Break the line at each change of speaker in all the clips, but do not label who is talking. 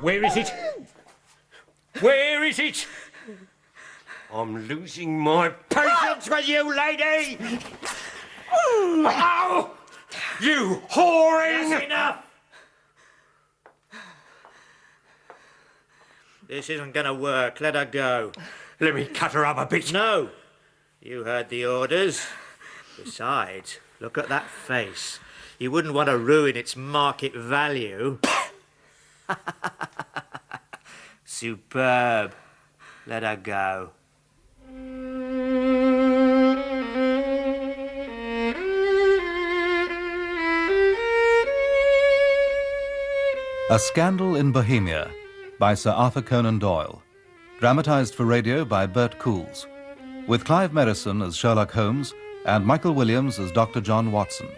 Where is it? Where is it? I'm losing my patience with you, lady! Ow! You whoring!
That's enough!
This isn't going to work. Let her go.
Let me cut her up a bit.
No. You heard the orders. Besides, look at that face. You wouldn't want to ruin its market value. Superb. Let her go.
A Scandal in Bohemia by Sir Arthur Conan Doyle, dramatised for radio by Bert Coules, with Clive Merrison as Sherlock Holmes and Michael Williams as Dr. John Watson,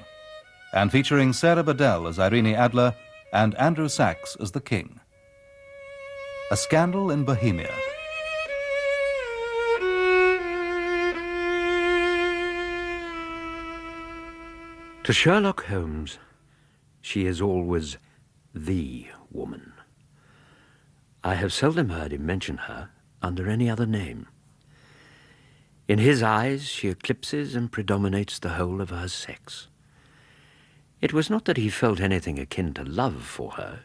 and featuring Sarah Bedell as Irene Adler and Andrew Sachs as the King. A Scandal in Bohemia.
To Sherlock Holmes, she is always the woman. I have seldom heard him mention her under any other name. In his eyes, she eclipses and predominates the whole of her sex. It was not that he felt anything akin to love for her.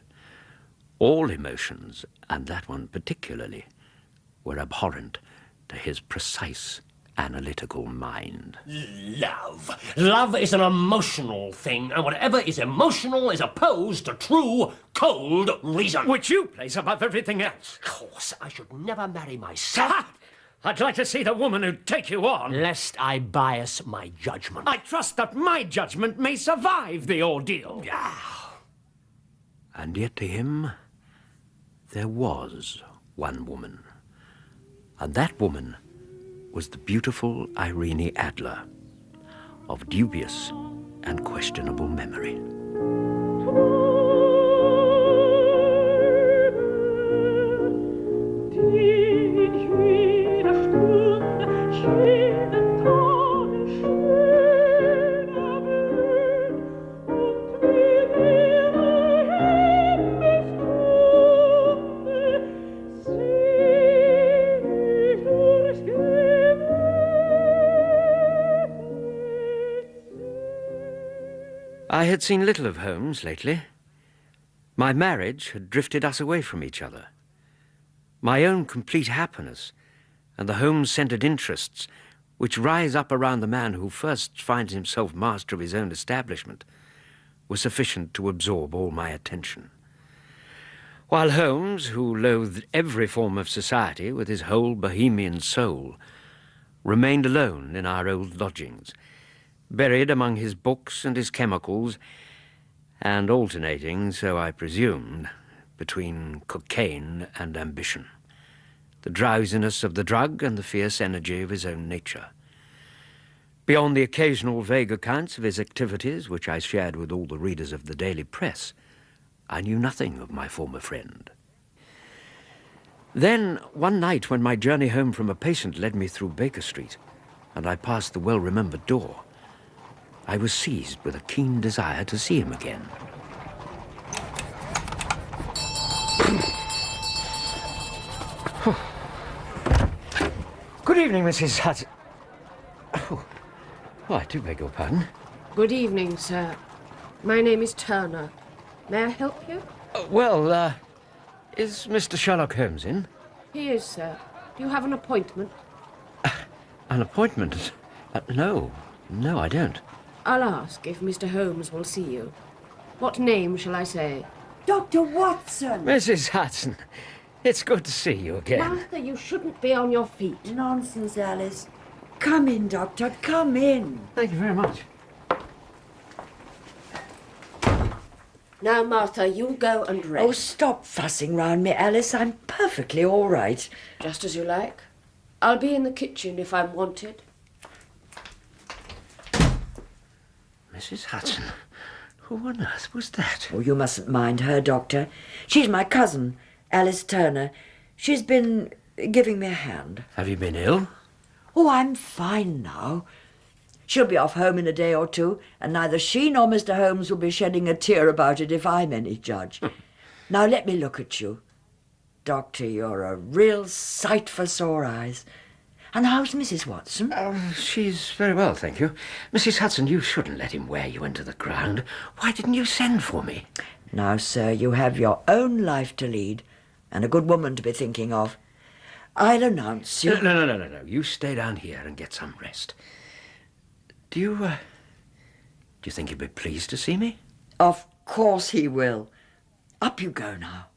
All emotions, and that one particularly, were abhorrent to his precise, analytical mind.
Love. Love is an emotional thing, and whatever is emotional is opposed to true, cold reason.
Which you place above everything else.
Of course, I should never marry myself,
I'd like to see the woman who'd take you on.
lest I bias my judgment.
I trust that my judgment may survive the ordeal.
And yet to him, there was one woman. And that woman was the beautiful Irene Adler, of dubious and questionable memory. I had seen little of Holmes lately. My marriage had drifted us away from each other. My own complete happiness and the Holmes-centered interests which rise up around the man who first finds himself master of his own establishment were sufficient to absorb all my attention. While Holmes, who loathed every form of society with his whole Bohemian soul, remained alone in our old lodgings, buried among his books and his chemicals, and alternating, so I presumed, between cocaine and ambition, the drowsiness of the drug and the fierce energy of his own nature. Beyond the occasional vague accounts of his activities, which I shared with all the readers of the daily press, I knew nothing of my former friend. Then, one night when my journey home from a patient led me through Baker Street, and I passed the well-remembered door, I was seized with a keen desire to see him again.
Good evening, Mrs. Hudson. Oh, I do beg your pardon.
Good evening, sir. My name is Turner. May I help you?
Is Mr. Sherlock Holmes in?
He is, sir. Do you have an appointment?
An appointment? No, I don't.
I'll ask if Mr. Holmes will see you. What name shall I say?
Dr. Watson!
Mrs. Hudson, it's good to see you again.
Martha, you shouldn't be on your feet.
Nonsense, Alice. Come in, Doctor, come in.
Thank you very much.
Now, Martha, you go and rest.
Oh, stop fussing round me, Alice. I'm perfectly all right.
Just as you like. I'll be in the kitchen if I'm wanted.
Mrs. Hudson, who on earth was that?
Oh, you mustn't mind her, Doctor. She's my cousin, Alice Turner. She's been giving me a hand.
Have you been ill?
Oh, I'm fine now. She'll be off home in a day or two, and neither she nor Mr. Holmes will be shedding a tear about it if I'm any judge. Now let me look at you. Doctor, you're a real sight for sore eyes. And how's Mrs. Watson?
She's very well, thank you. Mrs. Hudson, you shouldn't let him wear you into the ground. Why didn't you send for me?
Now, sir, you have your own life to lead and a good woman to be thinking of. I'll announce you...
No. You stay down here and get some rest. Do you think he'd be pleased to see me?
Of course he will. Up you go now.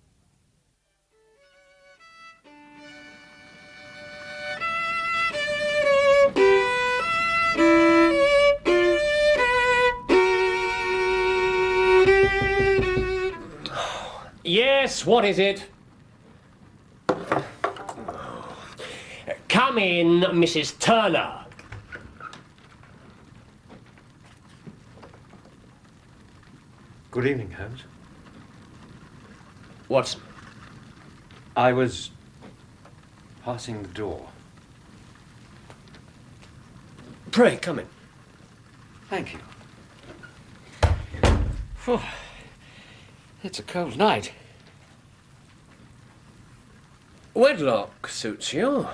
Yes, what is it? Come in, Mrs. Turner.
Good evening, Holmes.
Watson.
I was passing the door.
Pray, come in.
Thank you. Phew. It's a cold night.
Wedlock suits you.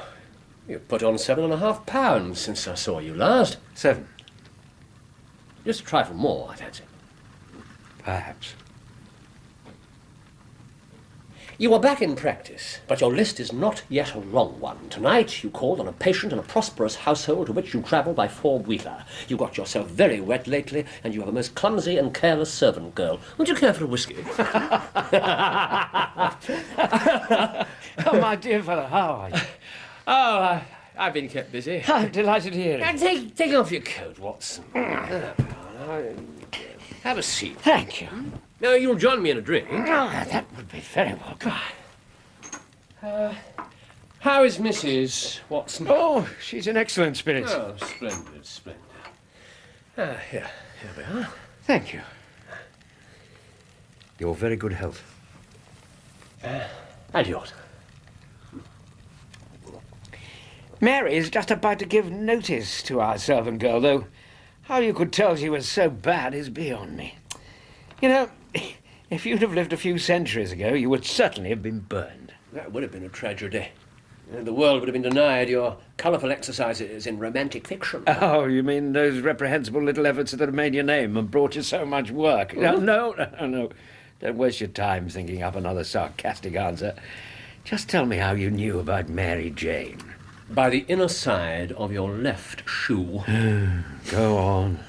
You've put on 7.5 pounds since I saw you last.
7.
Just a trifle more, I fancy.
Perhaps.
You are back in practice, but your list is not yet a wrong one. Tonight you called on a patient in a prosperous household to which you travel by 4-wheeler. You got yourself very wet lately, and you have a most clumsy and careless servant girl. Would you care for a whiskey?
Oh, my dear fellow, how are you?
Oh, I've been kept busy.
I'm delighted to hear it.
Take off your coat, Watson. Have a seat.
Thank you.
Now, you'll join me in a drink.
Oh, that would be very welcome.
How is Mrs. Watson?
Oh, she's in excellent spirits.
Oh, splendid, splendid. Here we are.
Thank you. Your very good health.
And yours.
Mary is just about to give notice to our servant girl, though how you could tell she was so bad is beyond me. You know, if you'd have lived a few centuries ago, you would certainly have been burned.
That would have been a tragedy. The world would have been denied your colourful exercises in romantic fiction.
Oh, you mean those reprehensible little efforts that have made your name and brought you so much work? No. Don't waste your time thinking up another sarcastic answer. Just tell me how you knew about Mary Jane.
By the inner side of your left shoe.
Go on.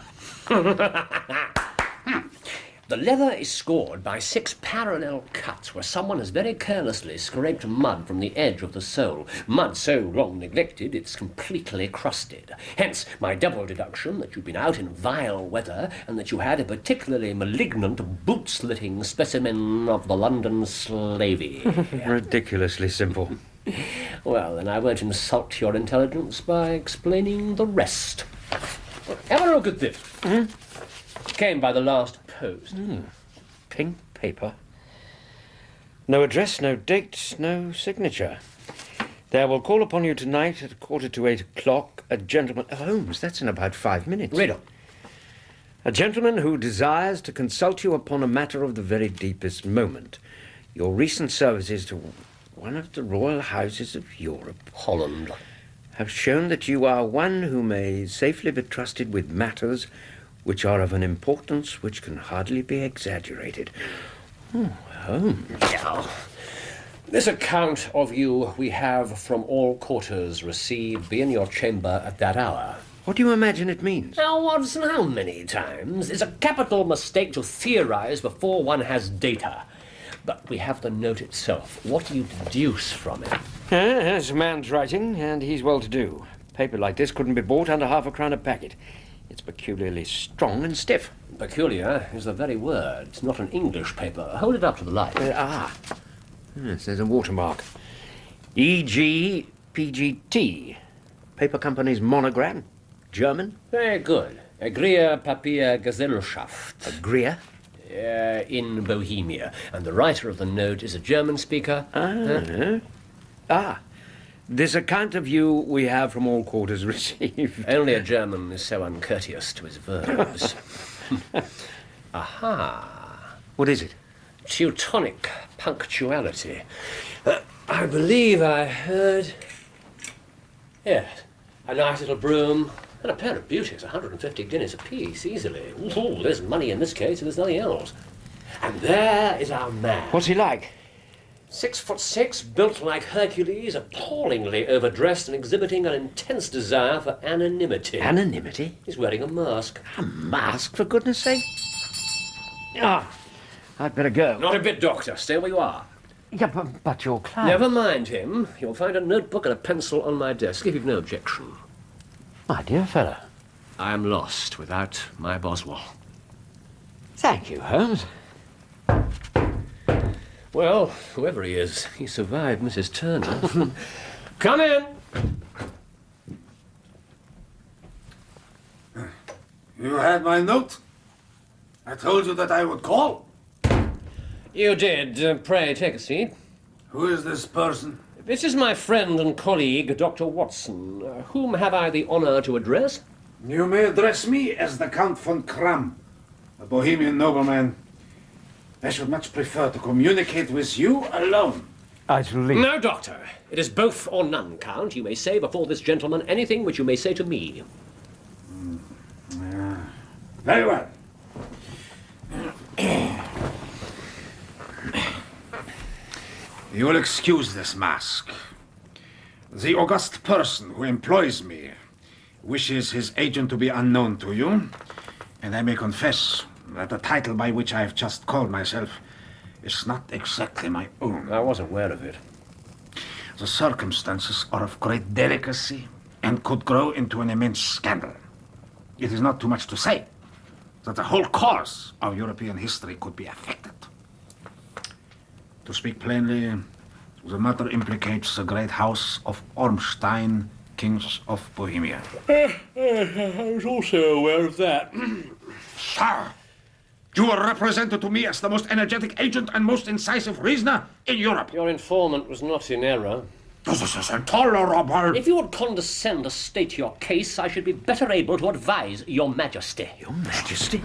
The leather is scored by 6 parallel cuts where someone has very carelessly scraped mud from the edge of the sole. Mud so long neglected it's completely crusted. Hence my double deduction that you've been out in vile weather and that you had a particularly malignant boot-slitting specimen of the London slavey.
Ridiculously simple.
Well, then I won't insult your intelligence by explaining the rest. Have a look at this. Came by the last post.
Pink paper. No address, no date, no signature. There will call upon you tonight at 7:45, a gentleman... Holmes, that's in about 5 minutes.
Read on.
A gentleman who desires to consult you upon a matter of the very deepest moment. Your recent services to one of the royal houses of Europe,
Holland,
have shown that you are one who may safely be trusted with matters which are of an importance which can hardly be exaggerated. Holmes.
Yeah. This account of you we have from all quarters received. Be in your chamber at that hour.
What do you imagine it means?
Now, Watson, how many times? It's a capital mistake to theorize before one has data. But we have the note itself. What do you deduce from it?
It's a man's writing, and he's well-to-do. Paper like this couldn't be bought under £0.50 a packet. It's peculiarly strong and stiff.
Peculiar is the very word. It's not an English paper. Hold it up to the light.
Yes, there's a watermark. E.G. PGT. Paper company's monogram. German.
Very good. Agria Papier Gesellschaft.
Agria.
In Bohemia. And the writer of the note is a German speaker.
This account of you we have from all quarters received.
Only a German is so uncourteous to his verbs. Aha.
What is it?
Teutonic punctuality. I believe I heard... Yes, a nice little broom and a pair of beauties, 150 guineas apiece, easily. Ooh, there's money in this case, and there's nothing else. And there is our man.
What's he like?
6'6", built like Hercules, appallingly overdressed and exhibiting an intense desire for anonymity.
Anonymity?
He's wearing a mask.
A mask, for goodness sake? Ah, I'd better go.
Not a bit, Doctor. Stay where you are.
Yeah, but your client...
Never mind him. You'll find a notebook and a pencil on my desk, if you've no objection.
My dear fellow.
I am lost without my Boswell.
Thank you, Holmes.
Well, whoever he is, he survived Mrs. Turner. Come in!
You had my note? I told you that I would call.
You did. Pray, take a seat.
Who is this person?
This is my friend and colleague, Dr. Watson. Whom have I the honor to address?
You may address me as the Count von Kram, a Bohemian nobleman. I should much prefer to communicate with you alone.
I shall leave.
No, Doctor. It is both or none, Count. You may say before this gentleman anything which you may say to me.
Very well. You will excuse this mask. The august person who employs me wishes his agent to be unknown to you, and I may confess that the title by which I have just called myself is not exactly my own.
I wasn't aware of it.
The circumstances are of great delicacy and could grow into an immense scandal. It is not too much to say that the whole course of European history could be affected. To speak plainly, the matter implicates the great house of Ormstein, kings of Bohemia.
I was also aware of that.
Sir, you are represented to me as the most energetic agent and most incisive reasoner in Europe.
Your informant was not in error.
This is intolerable.
If you would condescend to state your case, I should be better able to advise your Majesty.
Your Majesty?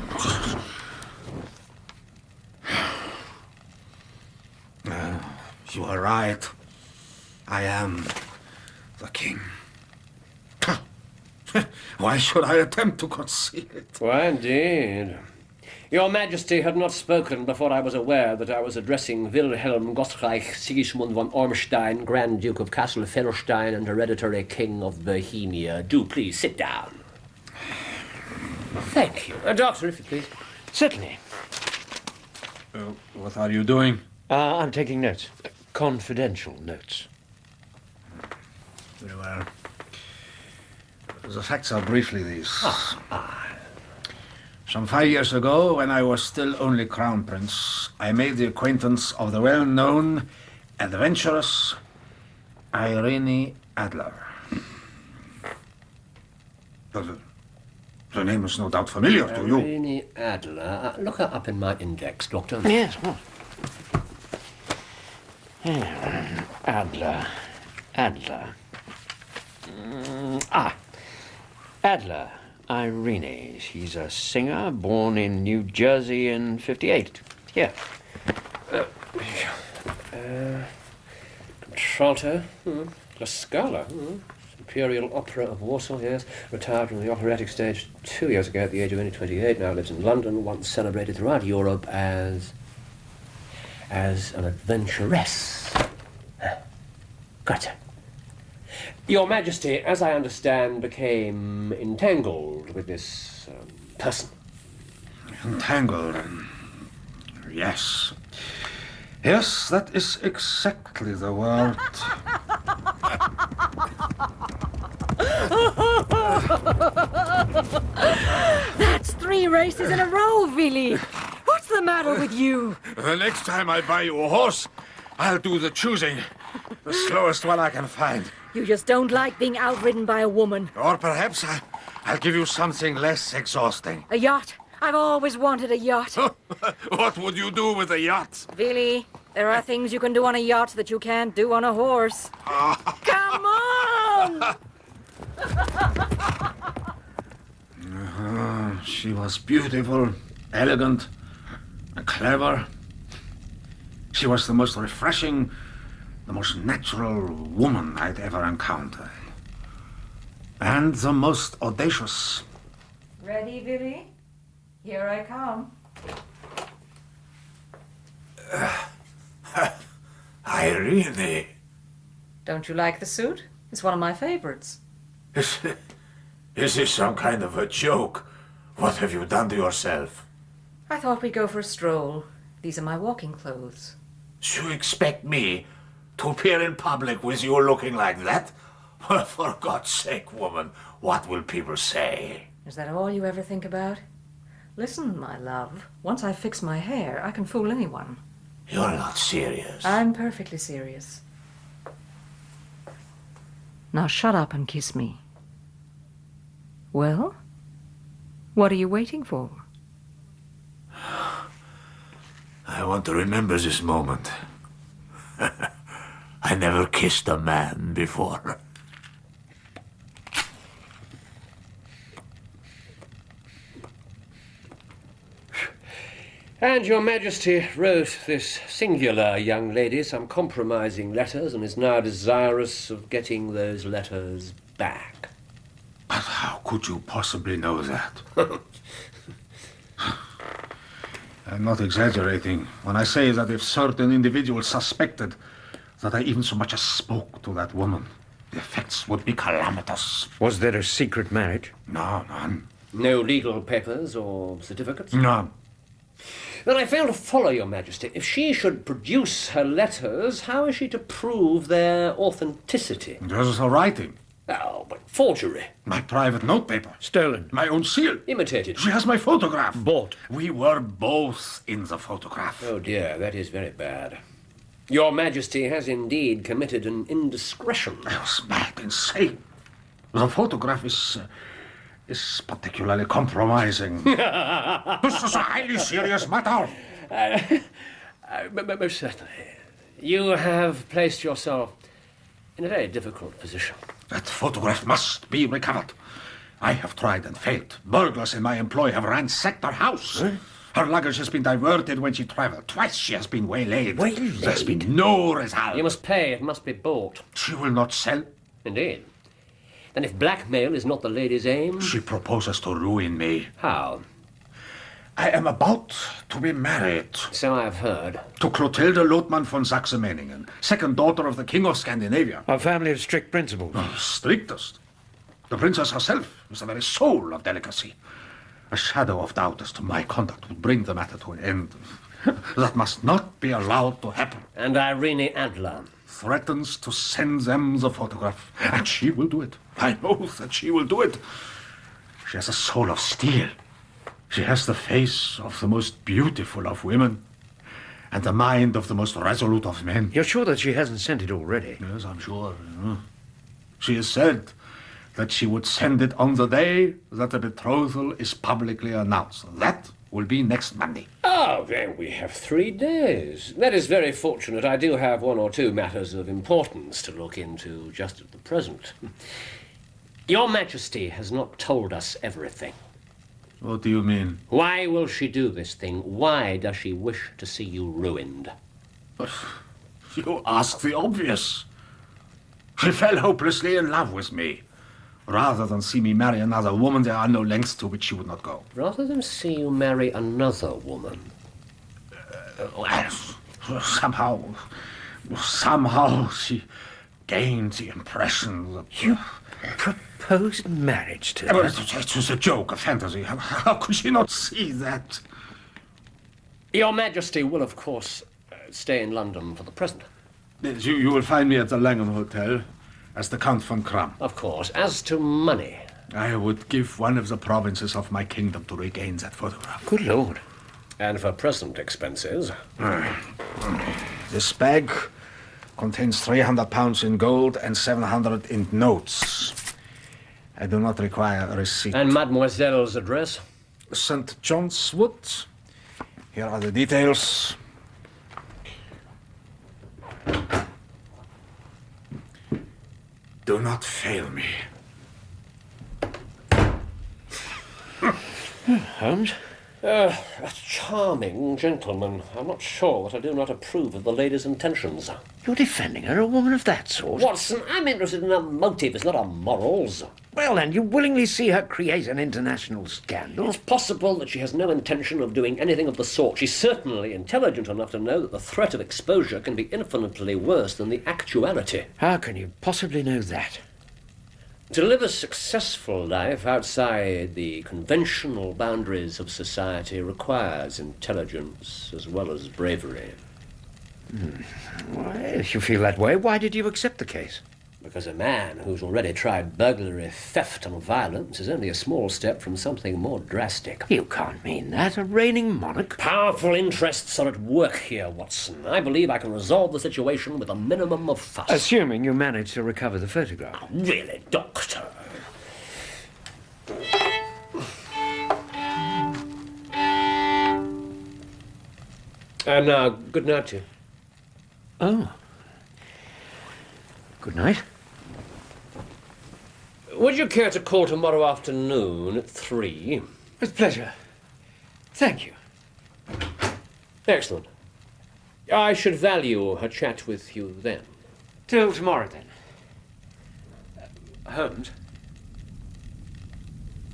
You are right. I am the king. Why should I attempt to conceal it?
Why, indeed. Your Majesty had not spoken before I was aware that I was addressing Wilhelm Gottreich Sigismund von Ormstein, Grand Duke of Kassel-Felstein and hereditary King of Bohemia. Do please sit down. Thank you. Doctor, if you please.
Certainly.
What are you doing?
I'm taking notes. Confidential notes.
Very well. The facts are briefly these. Some 5 years ago, when I was still only Crown Prince, I made the acquaintance of the well-known adventurous Irene Adler. The name is no doubt familiar to you.
Irene Adler. Look her up in my index, Doctor.
Yes, what? Adler. Adler. Irene. She's a singer, born in New Jersey in '58. Here.
Contralto. La Scala. Imperial Opera of Warsaw, yes. Retired from the operatic stage 2 years ago at the age of only 28. Now lives in London, once celebrated throughout Europe as an adventuress. Gotcha. Your Majesty, as I understand, became entangled with this person.
Entangled? Yes. Yes, that is exactly the word.
That's 3 races in a row, Willy. What's the matter with you?
The next time I buy you a horse, I'll do the choosing. The slowest one I can find.
You just don't like being outridden by a woman.
Or perhaps I'll give you something less exhausting.
A yacht. I've always wanted a yacht.
What would you do with a yacht?
Willy, there are things you can do on a yacht that you can't do on a horse. Come on!
She was beautiful, elegant, clever, She was the most refreshing, the most natural woman I'd ever encountered. And the most audacious.
Ready, Billy? Here I come.
Irene.
Don't you like the suit? It's one of my favorites.
Is this some kind of a joke? What have you done to yourself?
I thought we'd go for a stroll. These are my walking clothes.
You expect me to appear in public with you looking like that? Well, for God's sake, woman, what will people say?
Is that all you ever think about? Listen, my love, once I fix my hair, I can fool anyone.
You're not serious.
I'm perfectly serious. Now shut up and kiss me. Well? What are you waiting for?
I want to remember this moment. I never kissed a man before.
And Your Majesty wrote this singular young lady some compromising letters and is now desirous of getting those letters back.
But how could you possibly know that? I'm not exaggerating when I say that if certain individuals suspected that I even so much as spoke to that woman, the effects would be calamitous.
Was there a secret marriage?
No, none.
No legal papers or certificates?
None.
Then I fail to follow, Your Majesty. If she should produce her letters, how is she to prove their authenticity?
There's a writing.
Oh, but forgery.
My private notepaper.
Stolen.
My own seal.
Imitated.
She has my photograph.
Bought.
We were both in the photograph.
Oh dear, that is very bad. Your Majesty has indeed committed an indiscretion.
I was mad, insane. The photograph is particularly compromising. This is a highly serious matter.
Most certainly. You have placed yourself in a very difficult position.
That photograph must be recovered. I have tried and failed. Burglars in my employ have ransacked her house. Huh? Her luggage has been diverted when she traveled. Twice she has been waylaid.
Waylaid?
There's been no result.
You must pay. It must be bought.
She will not sell.
Indeed. Then if blackmail is not the lady's aim...
She proposes to ruin me.
How?
I am about to be married.
So I have heard.
To Clotilde Lotman von Saxe-Meiningen, second daughter of the King of Scandinavia.
A family of strict principles.
Strictest. The princess herself is the very soul of delicacy. A shadow of doubt as to my conduct would bring the matter to an end. That must not be allowed to happen.
And Irene Adler
threatens to send them the photograph. And she will do it. I know that she will do it. She has a soul of steel. She has the face of the most beautiful of women and the mind of the most resolute of men.
You're sure that she hasn't sent it already?
Yes, I'm sure. She has said that she would send it on the day that the betrothal is publicly announced. That will be next Monday.
Oh, then we have 3 days. That is very fortunate. I do have 1 or 2 matters of importance to look into just at the present. Your Majesty has not told us everything.
What do you mean?
Why will she do this thing? Why does she wish to see you ruined?
But you ask the obvious. She fell hopelessly in love with me. Rather than see me marry another woman, there are no lengths to which she would not go.
Rather than see you marry another woman?
Well, somehow she gained the impression that...
You proposed marriage to her?
It was a joke, a fantasy. How could she not see that?
Your Majesty will, of course, stay in London for the present.
You will find me at the Langham Hotel as the Count von Kram.
Of course. As to money...
I would give one of the provinces of my kingdom to regain that photograph.
Good Lord.
And for present expenses...
This bag contains £300 in gold and 700 in notes. I do not require a receipt.
And Mademoiselle's address?
St. John's Wood. Here are the details. Do not fail me.
Holmes,
A charming gentleman. I'm not sure that I do not approve of the lady's intentions.
You're defending her, a woman of that sort?
Watson, I'm interested in her motives, not her morals.
Well, then, you willingly see her create an international scandal?
It's possible that she has no intention of doing anything of the sort. She's certainly intelligent enough to know that the threat of exposure can be infinitely worse than the actuality.
How can you possibly know that?
To live a successful life outside the conventional boundaries of society requires intelligence as well as bravery.
Well, if you feel that way, why did you accept the case?
Because a man who's already tried burglary, theft and violence is only a small step from something more drastic.
You can't mean that. A reigning monarch?
Powerful interests are at work here, Watson. I believe I can resolve the situation with a minimum of fuss.
Assuming you manage to recover the photograph.
Oh, really, Doctor? And now, good night to you.
Oh. Good night.
Would you care to call tomorrow afternoon at 3?
With pleasure. Thank you.
Excellent. I should value a chat with you then.
Till tomorrow, then. Holmes,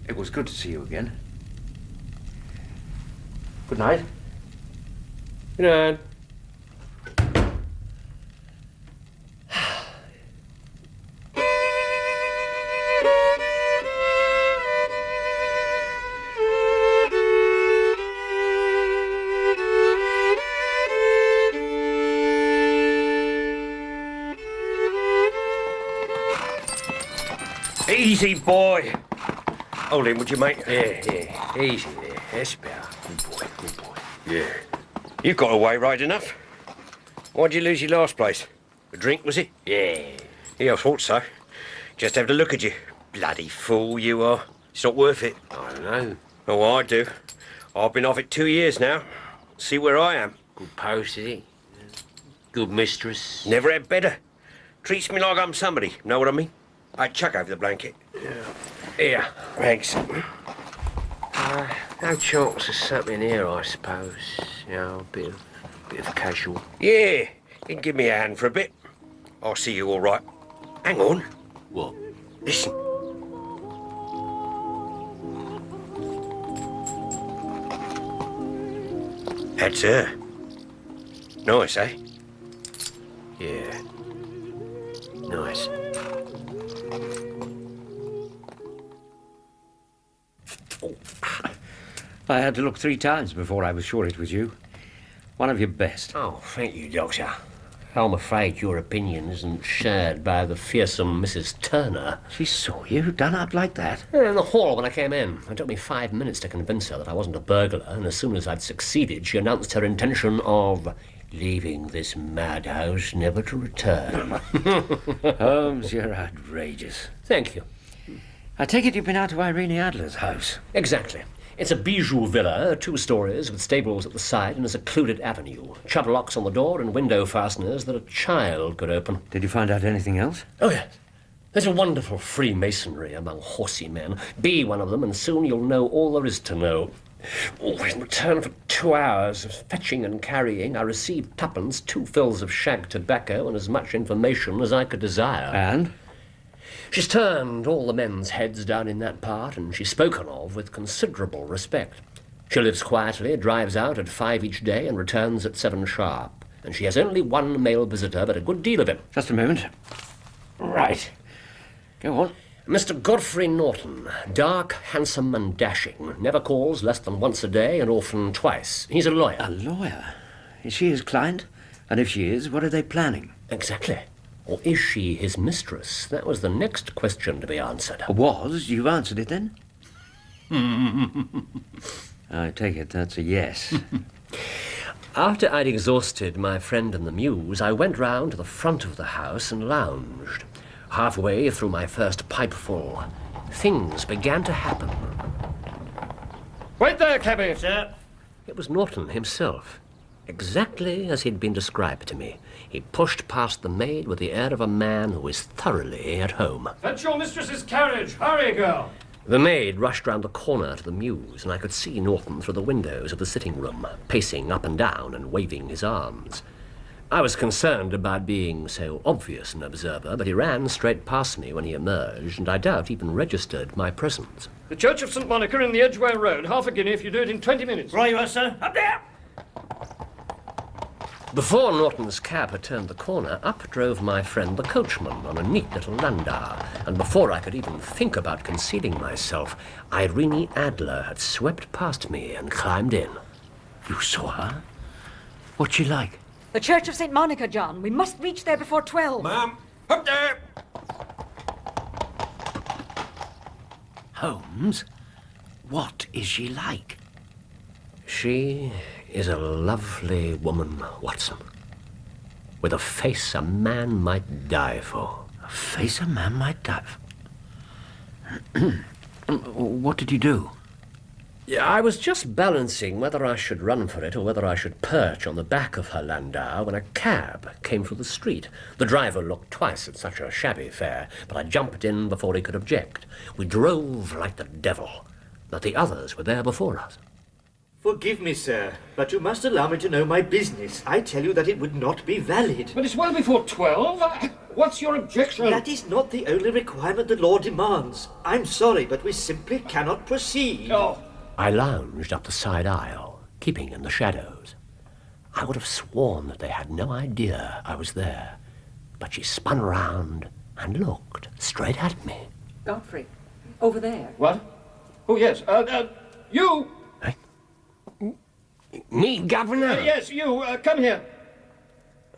it was good to see you again. Good night.
Good night.
Easy, boy. Hold him, would you, mate? Yeah. Easy there. That's better. Good boy. Yeah. You got away right enough. Why'd you lose your last place? A drink, was it? Yeah, I thought so. Just having a look at you. Bloody fool you are. It's not worth it.
I don't know.
Oh, I do. I've been off it 2 years now. See where I am.
Good post, is it? Good mistress.
Never had better. Treats me like I'm somebody. Know what I mean? I'd chuck over the blanket.
Here.
Thanks.
No chance of something here, I suppose. You know, a bit of casual.
Yeah, you can give me a hand for a bit. I'll see you all right. Hang on.
What?
Listen. That's her. Nice, eh?
Yeah. Nice.
I had to look 3 times before I was sure it was you. One of your best.
Oh, thank you, Doctor. I'm afraid your opinion isn't shared by the fearsome Mrs. Turner.
She saw you done up like that?
In the hall when I came in. It took me 5 minutes to convince her that I wasn't a burglar, and as soon as I'd succeeded, she announced her intention of leaving this madhouse never to return.
Holmes, you're outrageous.
Thank you.
I take it you've been out to Irene Adler's house?
Exactly. It's a bijou villa, 2 stories, with stables at the side and a secluded avenue. Chubb locks on the door and window fasteners that a child could open.
Did you find out anything else?
Oh, yes. There's a wonderful Freemasonry among horsey men. Be one of them, and soon you'll know all there is to know. Oh, in return for 2 hours of fetching and carrying, I received 2pence, 2 fills of shag tobacco, and as much information as I could desire.
And?
She's turned all the men's heads down in that part, and she's spoken of with considerable respect. She lives quietly, drives out at 5 each day, and returns at 7 sharp. And she has only 1 male visitor, but a good deal of him.
Just a moment. Right. Go on.
Mr. Godfrey Norton, dark, handsome and dashing, never calls less than once a day and often twice. He's a lawyer.
A lawyer? Is she his client? And if she is, what are they planning?
Exactly. Or is she his mistress? That was the next question to be answered.
Was? You've answered it then? I take it that's a yes.
After I'd exhausted my friend and the muse, I went round to the front of the house and lounged. Halfway through my first pipeful, things began to happen.
Wait there, cabby, sir.
It was Norton himself, exactly as he'd been described to me. He pushed past the maid with the air of a man who is thoroughly at home.
Fetch your mistress's carriage. Hurry, girl.
The maid rushed round the corner to the mews, and I could see Norton through the windows of the sitting room, pacing up and down and waving his arms. I was concerned about being so obvious an observer, but he ran straight past me when he emerged, and I doubt even registered my presence.
The Church of St. Monica in the Edgware Road. Half a guinea if you do it in 20 minutes.
Right you are, sir. Up there!
Before Norton's cab had turned the corner, up drove my friend the coachman on a neat little landau, and before I could even think about concealing myself, Irene Adler had swept past me and climbed in.
You saw her? What's she like?
The Church of St. Monica, John. We must reach there before 12.
Ma'am, up there!
Holmes? What is she like?
She is a lovely woman, Watson, with a face a man might die for.
A face a man might die for? What did you do?
Yeah, I was just balancing whether I should run for it or whether I should perch on the back of her landau when a cab came through the street. The driver looked twice at such a shabby fare, but I jumped in before he could object. We drove like the devil, but the others were there before us.
Forgive me, sir, but you must allow me to know my business. I tell you that it would not be valid.
But it's well before 12. What's your objection?
That is not the only requirement the law demands. I'm sorry, but we simply cannot proceed.
Oh.
I lounged up the side aisle, keeping in the shadows. I would have sworn that they had no idea I was there, but she spun round and looked straight at me.
Godfrey, over there.
What? Oh, yes. You!
Me, Governor?
Yes, you. Come here.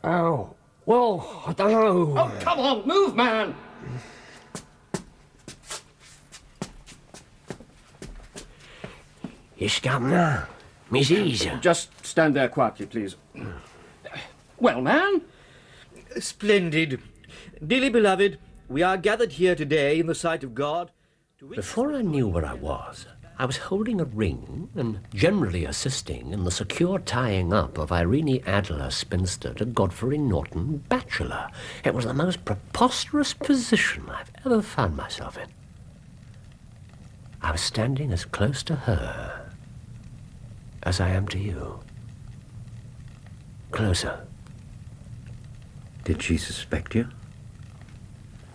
Oh, well, I don't know.
Oh, come on, move, man!
Yes, Governor. Mrs.
Just stand there quietly, please. Well, man?
Splendid. Dearly beloved, we are gathered here today in the sight of God.
Before I knew where I was holding a ring and generally assisting in the secure tying up of Irene Adler, spinster, to Godfrey Norton, bachelor. It was the most preposterous position I've ever found myself in. I was standing as close to her as I am to you. Closer.
Did she suspect you?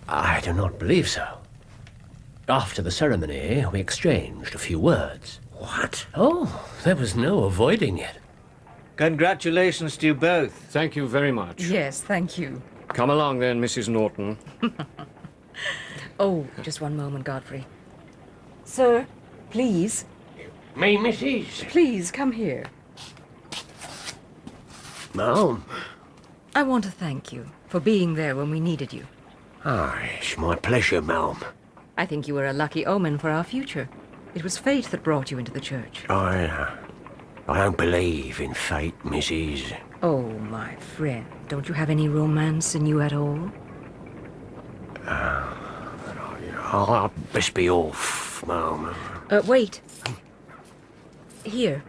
I do not believe so. After the ceremony, we exchanged a few words.
What?
Oh, there was no avoiding it.
Congratulations to you both.
Thank you very much.
Yes, thank you.
Come along then, Mrs. Norton.
Oh, just one moment, Godfrey. Sir, please.
Me, Mrs.
Please, come here.
Ma'am.
I want to thank you for being there when we needed you.
It's my pleasure, ma'am.
I think you were a lucky omen for our future. It was fate that brought you into the church.
I don't believe in fate, Mrs.
Oh, my friend, don't you have any romance in you at all?
I'll best be off, ma'am.
Wait. Here.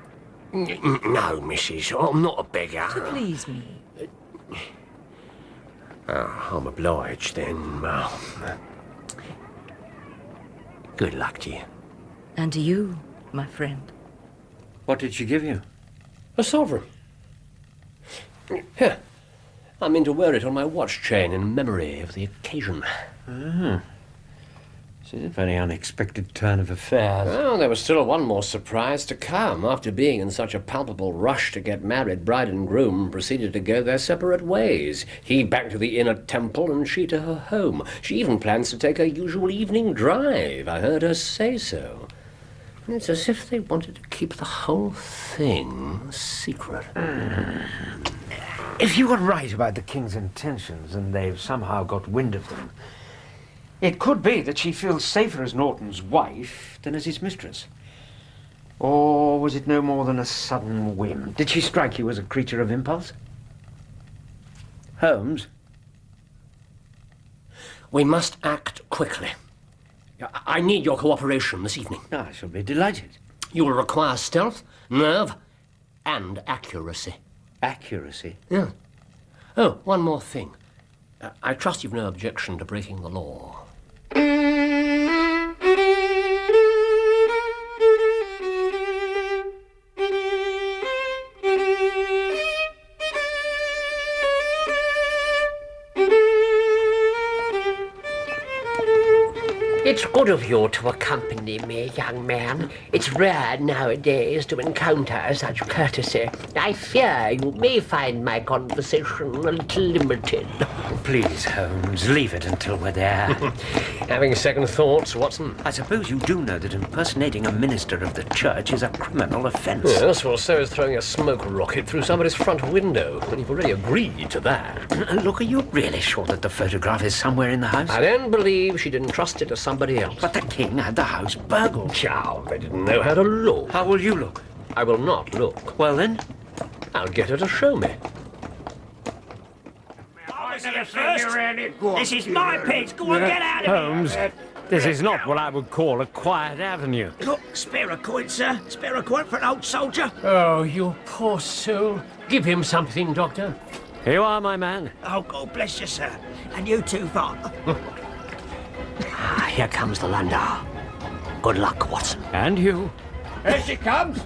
No, Mrs. I'm not a beggar.
To please me.
I'm obliged then, ma'am. Good luck to you.
And to you, my friend.
What did she give you?
A sovereign. Here. I mean to wear it on my watch chain in memory of the occasion.
This is a very unexpected turn of affairs.
Well, there was still one more surprise to come. After being in such a palpable rush to get married, bride and groom proceeded to go their separate ways. He back to the inner temple and she to her home. She even plans to take her usual evening drive. I heard her say so. And it's as if they wanted to keep the whole thing secret.
If you were right about the king's intentions and they've somehow got wind of them, it could be that she feels safer as Norton's wife than as his mistress. Or was it no more than a sudden whim? Did she strike you as a creature of impulse? Holmes?
We must act quickly. I need your cooperation this evening.
I shall be delighted.
You will require stealth, nerve, and accuracy.
Accuracy?
Yeah. Oh, one more thing. I trust you've no objection to breaking the law. It's good of you to accompany me, young man. It's rare nowadays to encounter such courtesy. I fear you may find my conversation a little limited.
Please, Holmes, leave it until we're there.
Having second thoughts, Watson?
I suppose you do know that impersonating a minister of the church is a criminal offence.
Yes, well, so is throwing a smoke rocket through somebody's front window. And you've already agreed to that.
Look, are you really sure that the photograph is somewhere in the house?
I don't believe she'd entrust it to somebody else.
But the king had the house burgled.
Chow, they didn't know how to look.
How will you look?
I will not look.
Well, then?
I'll get her to show me.
This is my page. Go on, get out of
Holmes, this is not what I would call a quiet avenue.
Look, spare a coin, sir. Spare a coin for an old soldier.
Oh, you poor soul. Give him something, Doctor.
Here you are, my man.
Oh, God bless you, sir. And you too, Father.
Here comes the landau. Good luck, Watson.
And you.
Here she comes.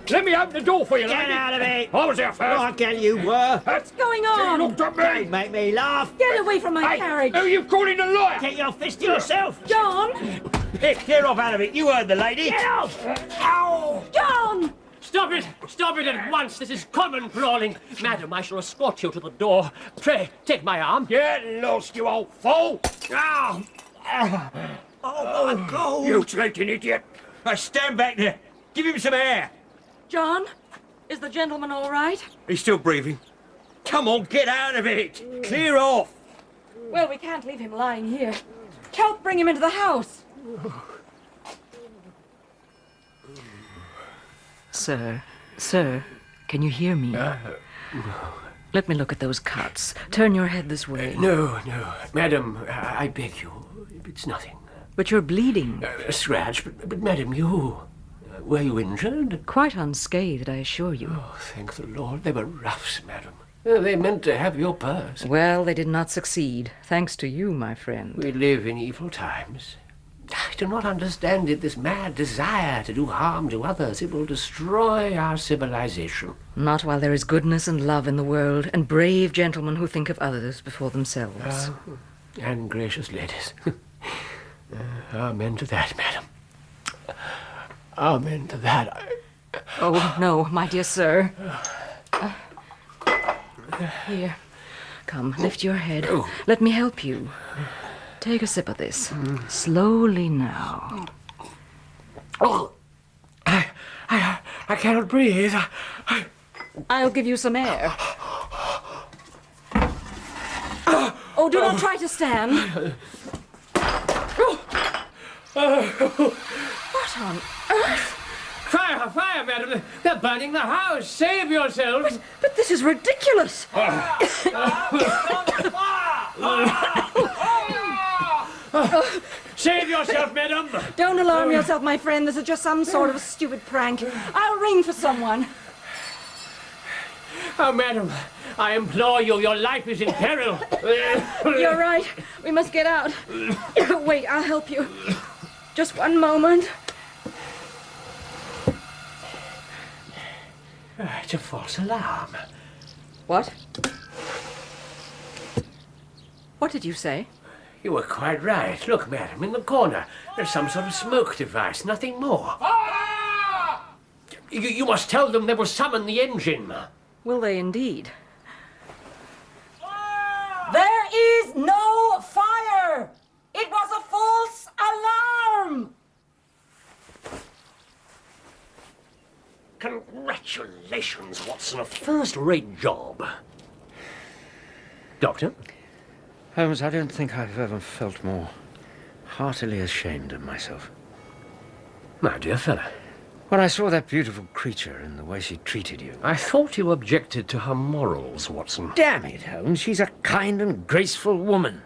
Let me open the door for you,
Get
lady.
out of it.
I was there first.
Like hell you were.
What's going on?
You looked at me.
Don't make me laugh.
Get away from my
Hey,
carriage.
who are you calling a liar?
Get your fist to yourself.
John!
Here, clear off out of it. You heard the lady. Get off. Ow.
John!
Stop it! Stop it at once! This is common brawling. Madam, I shall escort you to the door. Pray, take my arm.
Get lost, you old fool.
Ow. Oh, my God.
You slating idiot.
Now, stand back there. Give him some air.
John? Is the gentleman all right?
He's still breathing. Come on, get out of it. Clear off.
Well, we can't leave him lying here. Help bring him into the house.
Sir, can you hear me? Let me look at those cuts. Turn your head this way.
No. Madam, I beg you. It's nothing.
But you're bleeding.
A scratch, but madam, you... were you injured?
Quite unscathed, I assure you.
Oh, thank the Lord. They were roughs, madam. They meant to have your purse.
Well, they did not succeed, thanks to you, my friend.
We live in evil times. I do not understand it, this mad desire to do harm to others. It will destroy our civilization.
Not while there is goodness and love in the world, and brave gentlemen who think of others before themselves.
And gracious ladies. Amen to that, madam. Amen to that.
Oh, no, my dear sir. Here. Come, lift your head. Let me help you. Take a sip of this. Slowly now.
Oh, I cannot breathe.
I'll give you some air. Oh, do not try to stand. What on earth?
Fire, madam! They're burning the house! Save yourselves!
But this is ridiculous!
Save yourself, madam!
Don't alarm yourself, my friend. This is just some sort of a stupid prank. I'll ring for someone.
Oh, madam, I implore you, your life is in peril.
You're right. We must get out. Wait, I'll help you. Just one moment.
It's a false alarm.
What? What did you say?
You were quite right. Look, madam, in the corner. There's some sort of smoke device, nothing more. You must tell them they will summon the engine.
Will they indeed?
There is no fire! It was a false alarm!
Congratulations, Watson. A first-rate job. Doctor?
Holmes, I don't think I've ever felt more heartily ashamed of myself.
My dear fellow.
When I saw that beautiful creature and the way she treated you.
I thought you objected to her morals, Watson.
Damn it, Holmes. She's a kind and graceful woman.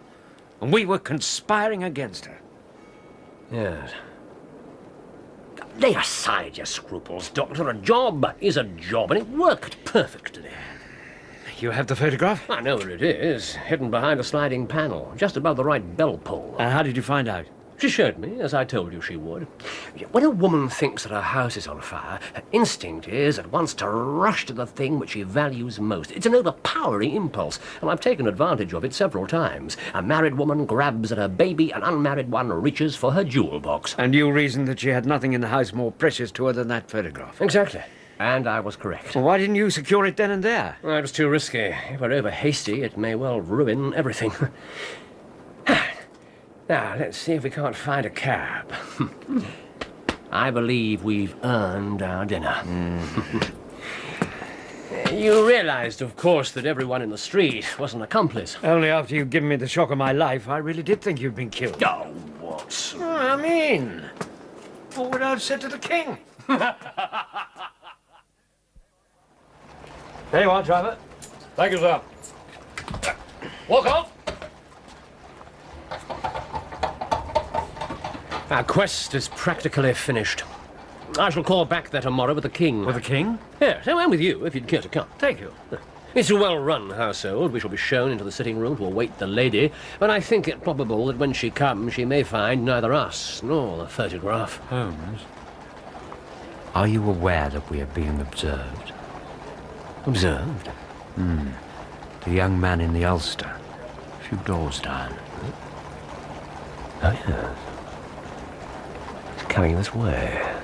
And we were conspiring against her.
Yes. Lay aside your scruples, Doctor. A job is a job, and it worked perfectly.
You have the photograph?
I know where it is. Hidden behind a sliding panel, just above the right bell pull.
And how did you find out?
She showed me, as I told you she would. When a woman thinks that her house is on fire, her instinct is at once to rush to the thing which she values most. It's an overpowering impulse, and I've taken advantage of it several times. A married woman grabs at her baby, an unmarried one reaches for her jewel box.
And you reasoned that she had nothing in the house more precious to her than that photograph?
Exactly. And I was correct.
Well, why didn't you secure it then and there?
Well, it was too risky. If we're over hasty, it may well ruin everything. Now, let's see if we can't find a cab. I believe we've earned our dinner. You realized, of course, that everyone in the street was an accomplice.
Only after you'd given me the shock of my life, I really did think you'd been killed.
Oh, what?
I mean, what would I have said to the king? There you are, driver.
Thank you, sir. Walk off. Our quest is practically finished. I shall call back there tomorrow with the king.
With the king?
Yes, and with you, if you'd care to come.
Thank you.
It's a well-run household. We shall be shown into the sitting room to await the lady, but I think it probable that when she comes, she may find neither us nor the photograph.
Holmes, are you aware that we are being observed?
Observed?
The young man in the ulster, a few doors down.
Oh, yes. It's coming this way.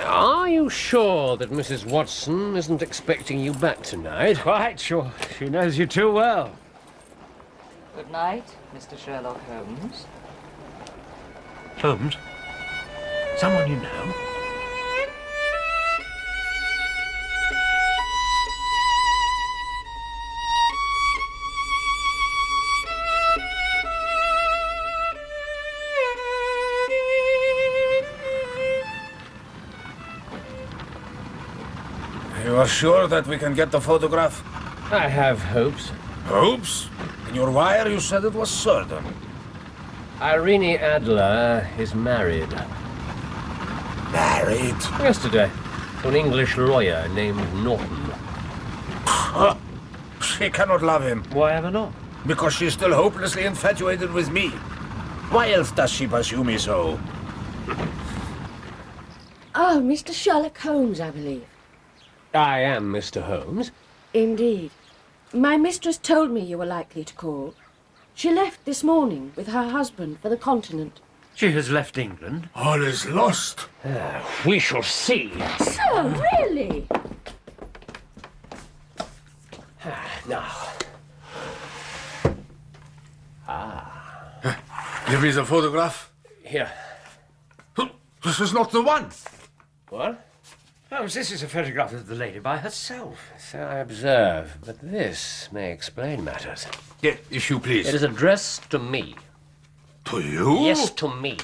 Are you sure that Mrs. Watson isn't expecting you back tonight?
Quite sure. She knows you too well.
Good night, Mr. Sherlock Holmes.
Holmes? Someone you know?
You are sure that we can get the photograph?
I have hopes.
Hopes? In your wire you said it was certain.
Irene Adler is married.
Married?
Yesterday, to an English lawyer named Norton.
She cannot love him.
Why ever not?
Because she's still hopelessly infatuated with me. Why else does she pursue me so?
Oh, Mr. Sherlock Holmes, I believe.
I am Mr. Holmes.
Indeed. My mistress told me you were likely to call. She left this morning with her husband for the continent.
She has left England.
All is lost.
We shall see.
Sir, really?
Now.
Give me the photograph.
Here.
This is not the one.
What?
Holmes, this is a photograph of the lady by herself.
So I observe, but this may explain matters.
Yeah, if you please.
It is addressed to me.
To you?
Yes, to me.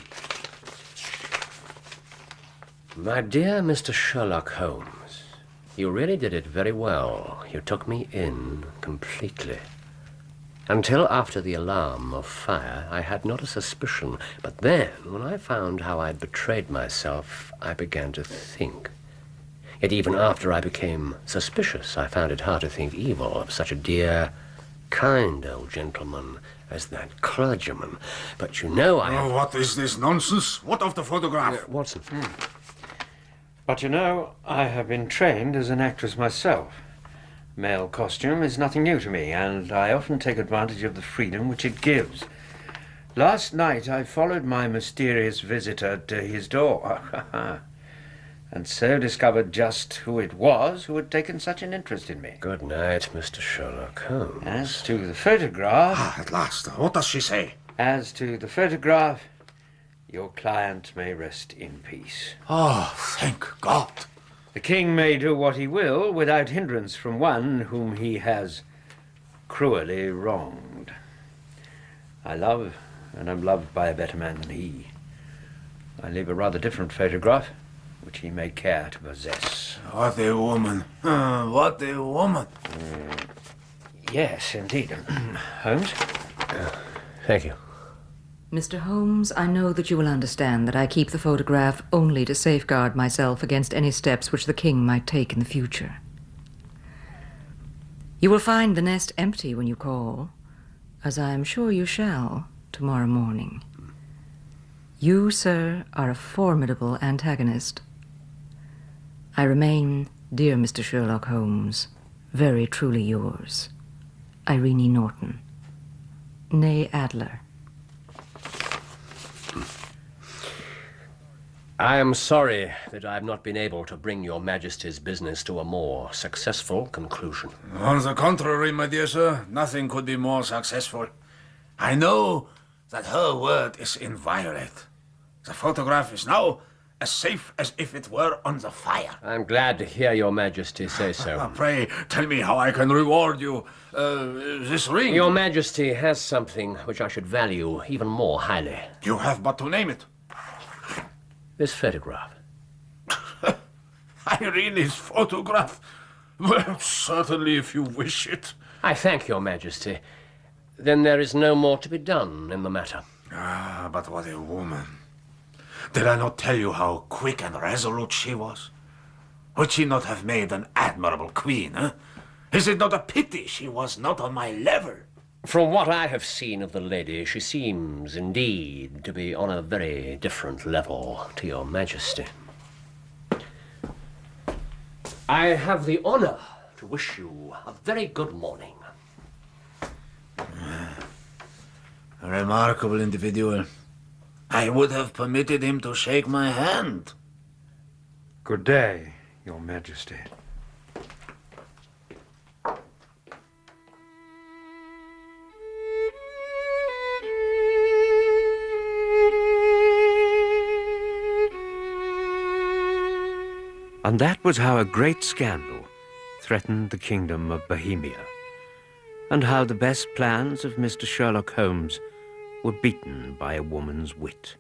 My dear Mr. Sherlock Holmes, you really did it very well. You took me in completely. Until after the alarm of fire, I had not a suspicion. But then, when I found how I'd betrayed myself, I began to think. Yet even after I became suspicious, I found it hard to think evil of such a dear, kind old gentleman as that clergyman. But you know I...
Oh, what is this nonsense? What of the photograph?
Watson.
But you know, I have been trained as an actress myself. Male costume is nothing new to me, and I often take advantage of the freedom which it gives. Last night I followed my mysterious visitor to his door, and so discovered just who it was who had taken such an interest in me.
Good night, Mr. Sherlock Holmes.
As to the photograph...
At last. What does she say?
As to the photograph, your client may rest in peace.
Oh, thank God.
The king may do what he will without hindrance from one whom he has cruelly wronged. I love and am loved by a better man than he. I leave a rather different photograph, which he may care to possess.
What a woman. What a woman.
Yes, indeed. Holmes?
Thank you.
Mr. Holmes, I know that you will understand that I keep the photograph only to safeguard myself against any steps which the king might take in the future. You will find the nest empty when you call, as I am sure you shall tomorrow morning. You, sir, are a formidable antagonist. I remain, dear Mr. Sherlock Holmes, very truly yours, Irene Norton, née Adler.
I am sorry that I have not been able to bring your Majesty's business to a more successful conclusion.
On the contrary, my dear sir, nothing could be more successful. I know that her word is inviolate. The photograph is now as safe as if it were on the fire.
I'm glad to hear your Majesty say so.
Pray, tell me how I can reward you. This ring...
Your Majesty has something which I should value even more highly.
You have but to name it.
This photograph.
Irene's photograph? Well, certainly, if you wish it.
I thank your Majesty. Then there is no more to be done in the matter.
Ah, but what a woman. Did I not tell you how quick and resolute she was? Would she not have made an admirable queen, eh? Is it not a pity she was not on my level?
From what I have seen of the lady, she seems indeed to be on a very different level to your Majesty. I have the honor to wish you a very good morning.
A remarkable individual. I would have permitted him to shake my hand.
Good day, Your Majesty. And that was how a great scandal threatened the kingdom of Bohemia, and how the best plans of Mr. Sherlock Holmes were beaten by a woman's wit.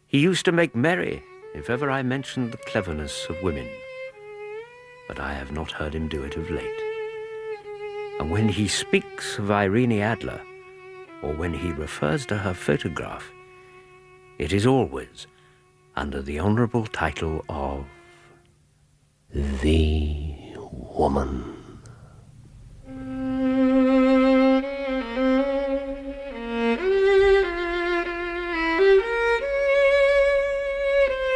He used to make merry if ever I mentioned the cleverness of women, but I have not heard him do it of late. And when he speaks of Irene Adler, or when he refers to her photograph, it is always under the honorable title of
the woman.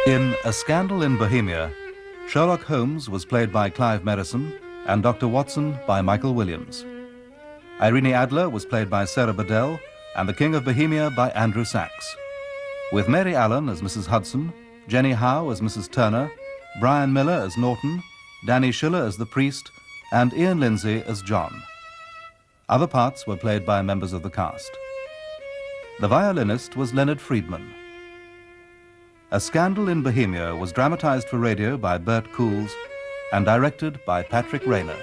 In A Scandal in Bohemia, Sherlock Holmes was played by Clive Merrison and Dr. Watson by Michael Williams. Irene Adler was played by Sarah Bedell and the King of Bohemia by Andrew Sachs, with Mary Allen as Mrs. Hudson, Jenny Howe as Mrs. Turner, Brian Miller as Norton, Danny Schiller as the priest, and Ian Lindsay as John. Other parts were played by members of the cast. The violinist was Leonard Friedman. A Scandal in Bohemia was dramatized for radio by Bert Coules and directed by Patrick Rayner.